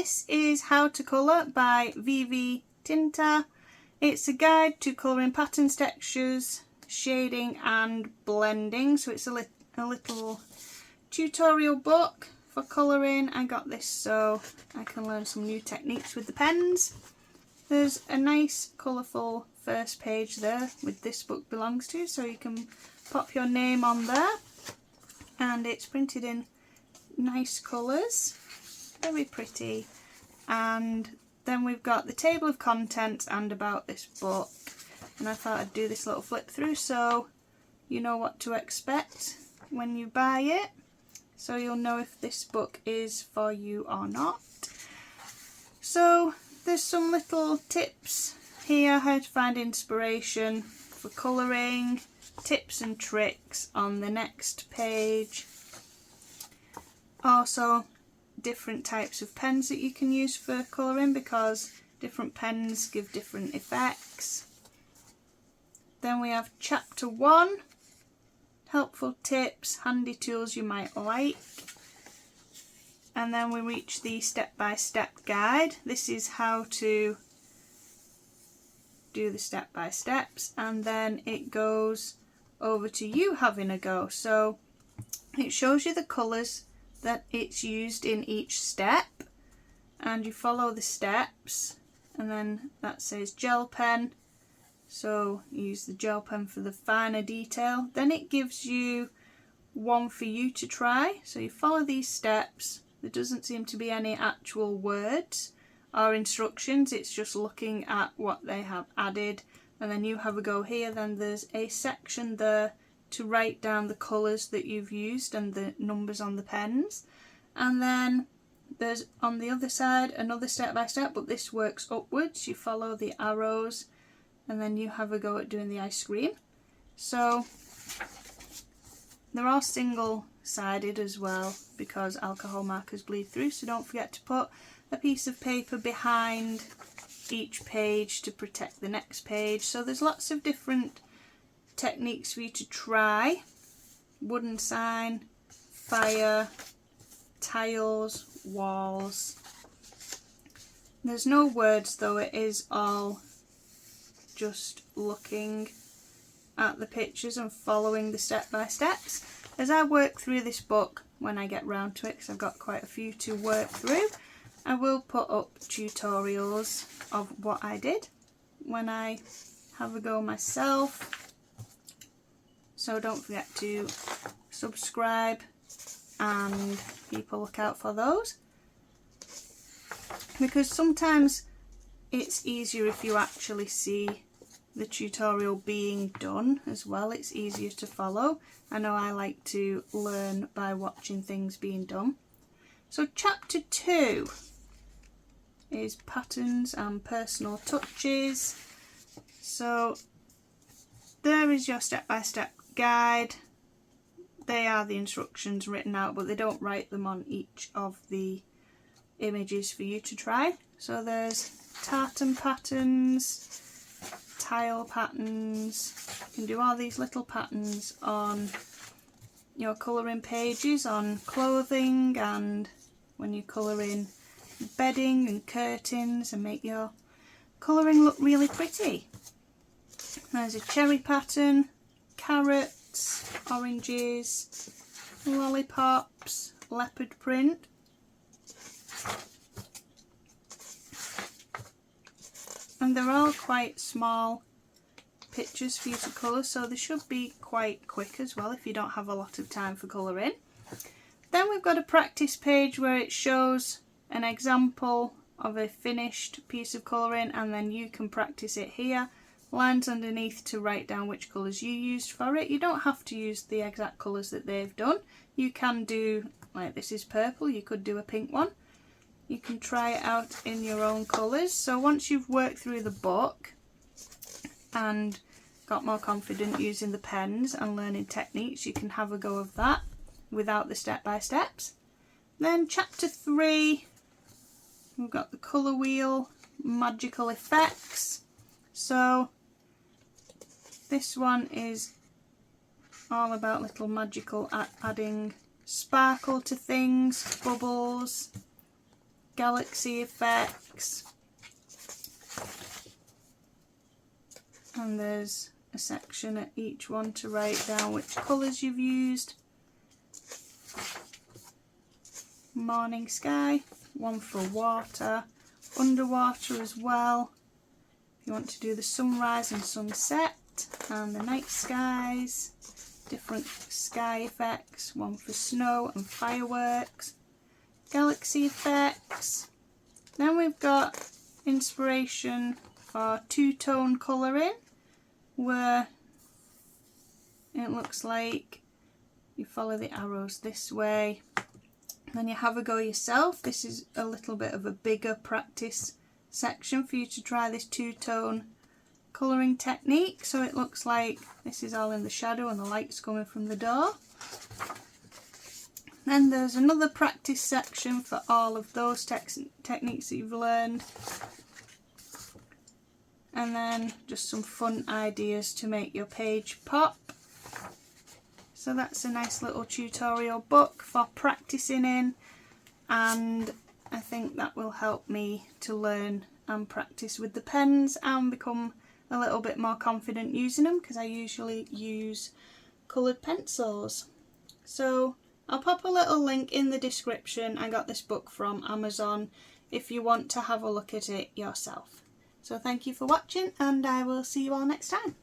this is How to Colour by Vivi Tinta. It's a guide to colouring patterns, textures, shading and blending. So it's a little tutorial book for colouring. I got this so I can learn some new techniques with the pens. There's a nice colourful first page there with this book belongs to, so you can pop your name on there, and it's printed in nice colours, very pretty. And then we've got the table of contents and about this book, and I thought I'd do this little flip through so you know what to expect when you buy it, so you'll know if this book is for you or not. So there's some little tips here, how to find inspiration for colouring, tips and tricks on the next page. Also different types of pens that you can use for colouring, because different pens give different effects. Then we have chapter 1, helpful tips, handy tools you might like. And then we reach the step-by-step guide. This is how to do the step-by-steps, and then it goes over to you having a go. So it shows you the colours that it's used in each step, and you follow the steps, and then that says gel pen, so use the gel pen for the finer detail. Then it gives you one for you to try, so you follow these steps. There doesn't seem to be any actual words or instructions, it's just looking at what they have added, and then you have a go here. Then there's a section there to write down the colours that you've used and the numbers on the pens, and then there's on the other side another step by step, but this works upwards. You follow the arrows and then you have a go at doing the ice cream. So they're all single-sided as well, because alcohol markers bleed through, so don't forget to put a piece of paper behind each page to protect the next page. So there's lots of different techniques for you to try: wooden sign, fire, tiles, walls. There's no words though, it is all just looking at the pictures and following the step-by-steps. As I work through this book, when I get round to it, because I've got quite a few to work through, I will put up tutorials of what I did when I have a go myself. So don't forget to subscribe and keep a lookout for those, because sometimes it's easier if you actually see the tutorial being done as well. It's easier to follow. I know I like to learn by watching things being done. So chapter 2 is patterns and personal touches. So there is your step-by-step guide. They are the instructions written out, but they don't write them on each of the images for you to try. So there's tartan patterns, tile patterns. You can do all these little patterns on your colouring pages, on clothing, and when you colour in bedding and curtains, and make your colouring look really pretty. There's a cherry pattern, carrots, oranges, lollipops, leopard print. And they're all quite small pictures for you to colour, so they should be quite quick as well if you don't have a lot of time for colouring. Then we've got a practice page where it shows an example of a finished piece of colouring, and then you can practice it here. Lines underneath to write down which colours you used for it. You don't have to use the exact colours that they've done. You can do, like this is purple, you could do a pink one. You can try it out in your own colours. So once you've worked through the book and got more confident using the pens and learning techniques, you can have a go of that without the step-by-steps. Then chapter 3, we've got the colour wheel, magical effects. So this one is all about little magical adding sparkle to things, bubbles, galaxy effects, and there's a section at each one to write down which colours you've used. Morning sky, one for water, underwater as well. If you want to do the sunrise and sunset, and the night skies, different sky effects, one for snow and fireworks, galaxy effects. Then we've got inspiration for two-tone colouring, where it looks like you follow the arrows this way, then you have a go yourself. This is a little bit of a bigger practice section for you to try this two-tone colouring technique. So it looks like this is all in the shadow and the light's coming from the door. Then there's another practice section for all of those techniques that you've learned. And then just some fun ideas to make your page pop. So that's a nice little tutorial book for practicing in, and I think that will help me to learn and practice with the pens and become a little bit more confident using them, because I usually use coloured pencils. So I'll pop a little link in the description. I got this book from Amazon if you want to have a look at it yourself. So thank you for watching, and I will see you all next time.